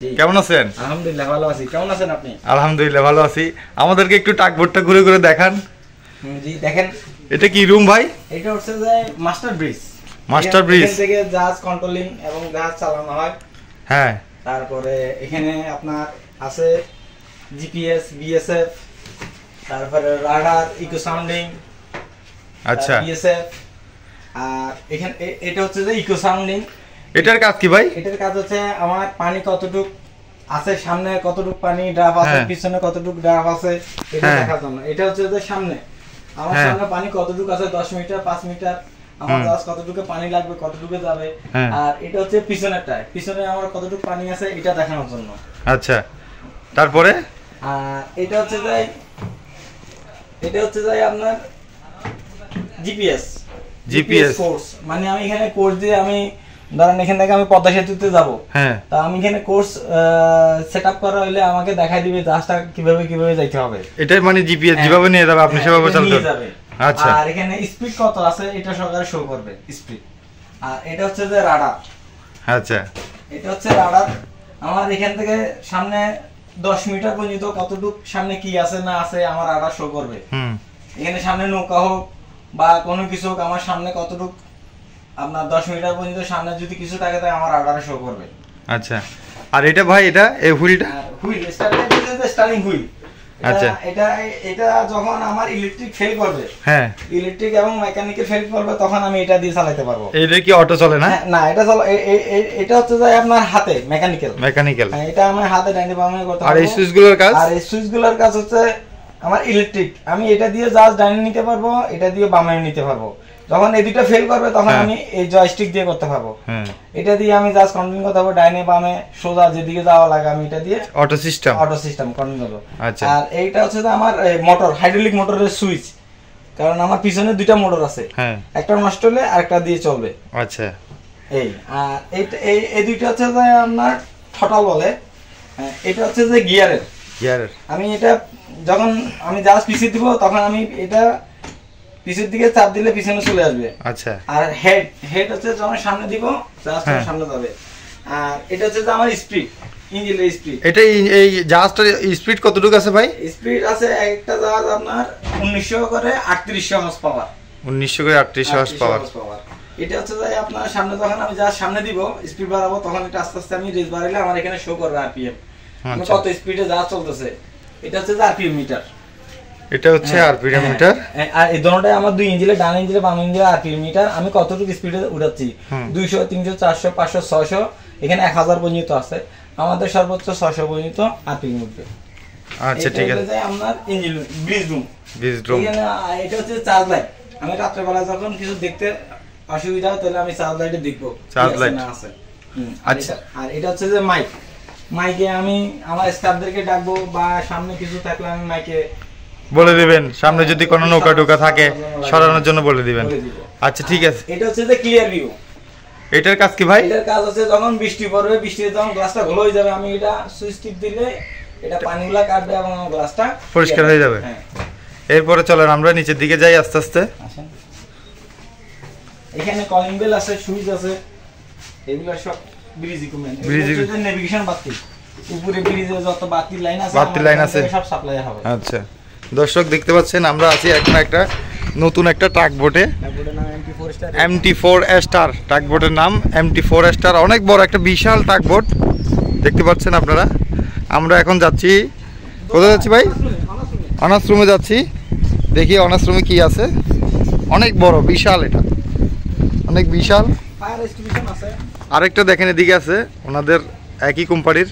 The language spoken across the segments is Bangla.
কেমন আছেন? আলহামদুলিল্লাহ ভালো আছি। কেমন আছেন আপনি? আলহামদুলিল্লাহ ভালো আছি। আমাদেরকে একটু টাকবোর্ডটা ঘুরে ঘুরে দেখান। জি দেখেন, এটা কি রুম ভাই? এটা হচ্ছে যে মাস্টার ব্রিজ। মাস্টার ব্রিজ এখান থেকে জাহাজ কন্ট্রোলিং এবং জাহাজ চালানো হয়। হ্যাঁ, তারপরে এখানে আপনার আছে জিপিএস, বিএসএফ, তারপরে রাডার, ইকো সাউন্ডিং। আচ্ছা, বিএসএফ। আর এখানে এটা হচ্ছে যে ইকো সাউন্ডিং। এটার কাজ কি ভাই? এটার কাজ হচ্ছে আমার পানি কতটুক আছে, সামনে কতটুক পানি ড্রাফ আছে, পিছনে কতটুক ড্রাফ আছে এটা দেখার জন্য। এটা হচ্ছে যে সামনে আমার সামনে পানি কতটুক আছে, 10 মিটার 5 মিটার, আমার জাহাজ কতটুকু পানি লাগবে, কতটুকু যাবে। আর এটা হচ্ছে পিছনেরটা, পিছনে আমার কতটুকু পানি আছে এটা দেখানোর জন্য। আচ্ছা, তারপরে আর এটা হচ্ছে যে আপনার জিপিএস কোর্স। মানে আমি এখানে কোর্স দিয়ে আমি ধরেন এখান থেকে আমি পদ্মা সেতুতে যাব, তা আমি এখানে কোর্স সেটআপ করা হইলে আমাকে দেখাই দিবে জাহাজটা কিভাবে কিভাবে যাইতে হবে। এটাই মানে জিপিএস যেভাবে নিয়ে যাবে আপনি সেভাবে চালাতে যাবে। আচ্ছা, আর এখানে স্পিড কত আছে এটা সরকারে শো করবে স্পিড। আর এটা হচ্ছে যে রাডার। আচ্ছা, এটা হচ্ছে রাডার। আমার এখান থেকে সামনে 10 মিটার পর্যন্ত কতটুক সামনে কি আছে না আছে আমার রাডার শো করবে। এখানে সামনে নৌকা হোক বা কোনো কিছু হোক, আমার সামনে কতটুক আপনার 10 মিটার পর্যন্ত সামনে যদি কিছু থাকে তাই আমার রাডারে শো করবে। আচ্ছা, আর এটা ভাই এটা এই হুইলটা হুইল স্টার্টিং হুইল। আচ্ছা, এটা যখন আমার ইলেকট্রিক ফেল করবে, ইলেকট্রিক এবং মেকানিক্যাল ফেল করবে তখন আমি এটা দিয়ে চালাতে পারবো। এটা কি অটো চলে না? না, এটা চলে এটা হচ্ছে যে আপনার হাতে মেকানিক্যাল। এটা আমার হাতে ডাইনে বামে করতে পারবো। আর এই সুইচগুলোর কাজ হচ্ছে আমার ইলেকট্রিক। আমি এটা দিয়ে জাস্ট ডাইনে নিতে পারবো, এটা দিয়ে বামে নিতে পারবো। যখন এই দুটো ফেল করবে তখন আমি এই জয়স্টিক দিয়ে করতে পারবো। এটা দিয়ে আমি জাস্ট কন্ট্রোল করতে পারবো, ডাইনে বামে সোজা যেদিকে যাওয়া লাগে আমি এটা দিয়ে অটো সিস্টেম কন্ট্রোল করব। আর এইটা হচ্ছে যে আমার মোটর, হাইড্রোলিক মোটরের সুইচ। কারণ আমার পিছনে দুইটা মোটর আছে, একটা নষ্ট হলে আরেকটা দিয়ে চলবে। আচ্ছা, এই আর এই দুইটা হচ্ছে যে আপনার থটল বলে। এটা হচ্ছে যে গিয়ারের। আমি এটা যখন আমি জাস্ট পিছিয়ে দিব তখন আমি এটা পিছের দিকে চাপ দিলে পিছনে চলে আসবে। আচ্ছা, আর হেড হচ্ছে যখন সামনে দিব জাহাজ সামনে যাবে। আর এটা হচ্ছে যে আমার স্পিড, ইঞ্জিনের স্পিড। এটা এই জাহাজটার স্পিড কতটুকু আছে ভাই? স্পিড আছে একটা জাহাজ আপনার 1900 করে 3800 হর্স পাওয়ার। 1900 করে 3800 হর্স পাওয়ার। এটা হচ্ছে যে আপনার সামনে যখন আমি জাহাজ সামনে দিব স্পিড বাড়াবো তখন এটা আস্তে আস্তে আমি রেস বাড়াইলে আমার এখানে শো করবে আরপিএম, আমি কত স্পিডে জাহাজ চলতেছে। এটা হচ্ছে যে আরপিএম মিটার। এটা হচ্ছে আরপিএম মিটার। আর এই দুটোটাই আমার দুই ইঞ্জিনে, ডান ইঞ্জিনে বাম ইঞ্জিনে আরপিএম মিটার। আমি কতটুকু স্পিডে উড়াচ্ছি, 200 300 400 500 600, এখানে 1000 পর্যন্ত আছে। আমাদের সর্বোচ্চ 600 পর্যন্ত আরপিএম উঠবে। আচ্ছা, ঠিক আছে। আপনার ইঞ্জিন ব্রিজ রুম। এখানে এটা হচ্ছে চার্জ লাইট। আমি রাত্রে বেলা যখন কিছু দেখতে অসুবিধা হয় তাহলে আমি চার্জ লাইটে দেখবো চার্জ লাইট না আছে। আচ্ছা, আর এটা হচ্ছে যে মাইকে আমি আমার স্টাফদেরকে ডাকবো বা সামনে কিছু থাকলে আমি মাইকে বলে দিবেন, সামনে যদি কোনো নৌকা টোকা থাকে সরানোর জন্য বলে দিবেন। আচ্ছা, ঠিক আছে। এটা হচ্ছে যে ক্লিয়ার ভিউ। এটার কাজ কি ভাই? এটার কাজ হচ্ছে যখন বৃষ্টি পড়বে, বৃষ্টিতে যখন গ্লাসটা ঘোলা হয়ে যাবে আমি এটা সুইচ টিপ দিলে এটা পানিগুলা কাটবে এবং গ্লাসটা পরিষ্কার হয়ে যাবে। এরপরে চলেন আমরা নিচের দিকে যাই আস্তে আস্তে। এখানে কলিং বেল আছে, সুইচ আছে, এগুলো সব ব্রিজ ইকুইপমেন্ট। এটা নেভিগেশন বাতি, উপরে ব্রিজে যত বাতি লাইন আছে সব সাপ্লাই হবে। আচ্ছা, দর্শক দেখতে পাচ্ছেন আমরা আছি এখন একটা নতুন একটা ট্রাক বোটে, MT4 স্টার ট্রাক বোটের নাম MT4 স্টার। অনেক বড় একটা বিশাল ট্রাক বোট দেখতে পাচ্ছেন আপনারা। আমরা এখন যাচ্ছি, কোথায় যাচ্ছি ভাই? অনার্স রুমে যাচ্ছি। দেখি অনার্স রুমে কি আছে। অনেক বড় বিশাল, এটা অনেক বিশাল। আরেকটা দেখেন এদিকে আছে ওনাদের একই কোম্পানির।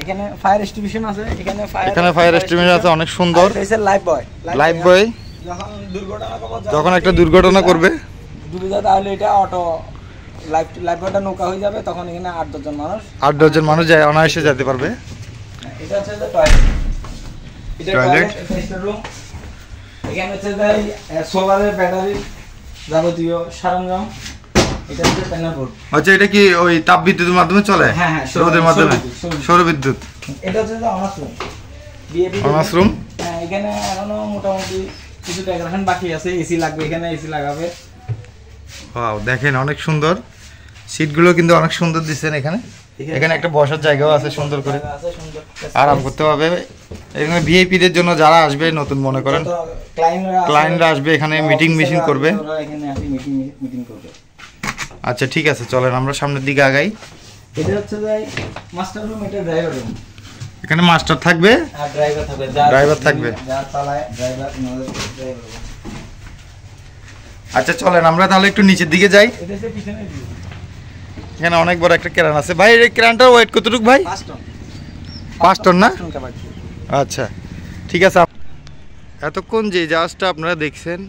এখানে ফায়ার এক্সটিংগুইশার আছে, এখানে ফায়ার এক্সটিংগুইশার আছে, অনেক সুন্দর। লাইফ বয় যখন একটা দুর্ঘটনা করবে তাহলে এটা অটো লাইফ বয়টা নৌকা হয়ে যাবে, তখন এখানে 8-10 জন মানুষ যায়, অনায়াসে যেতে পারবে। এটা হচ্ছে যে টয়লেট। এটা টয়লেট রুম। এখানে হচ্ছে যে সোলারের ব্যাটারি যাবতীয় সরঞ্জাম। এটা হচ্ছে প্যানেল বোর্ড। আচ্ছা, এটা কি ওই তাপ বিদ্যুতের মাধ্যমে চলে? হ্যাঁ, রোদের মাধ্যমে, সৌর বিদ্যুৎ। এটা হচ্ছে যে অনার্স রুম। হ্যাঁ, এখানে এখনো মোটামুটি কিছু ডেকোরেশন বাকি আছে। এসি লাগবে, এখানে এসি লাগাবে। ওয়াও, দেখেন অনেক সুন্দর সিটগুলো কিন্তু অনেক সুন্দর দিচ্ছেন এখানে। এখানে একটা বসার জায়গাও আছে সুন্দর করে, আছে সুন্দর। আরাম করতে হবে। এখানে ভিআইপিদের জন্য যারা আসবে নতুন মনে করেন ক্লায়েন্টরা আসবে, এখানে মিটিং করবে। এখানে আসি মিটিং করবে। আচ্ছা ঠিক আছে, চলেন আমরা সামনের দিকে আগাই। এটা হচ্ছে যে মাস্টার রুম, এটা ড্রাইভার রুম। এখানে মাস্টার থাকবে আর ড্রাইভার থাকবে, ড্রাইভার থাকবে। যার চালায় ড্রাইভার, ড্রাইভার। আচ্ছা চলেন আমরা তাহলে একটু নিচের দিকে যাই। এটা হচ্ছে পিছনে ভিউ। এখানে অনেক বড় একটা ক্রেন আছে ভাই। এই ক্রেনটার ওয়েট কতটুকু ভাই? 5 টন। 5 টন না? 5 টন ক্যাপাসিটি। আচ্ছা ঠিক আছে। এতক্ষণ যে জাহাজটা আপনারা দেখছেন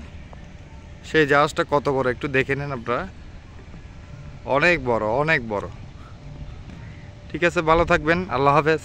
সেই জাহাজটা কত বড় একটু দেখে নেন আপনারা। অনেক বড়, অনেক বড়। ঠিক আছে, ভালো থাকবেন, আল্লাহ হাফেজ।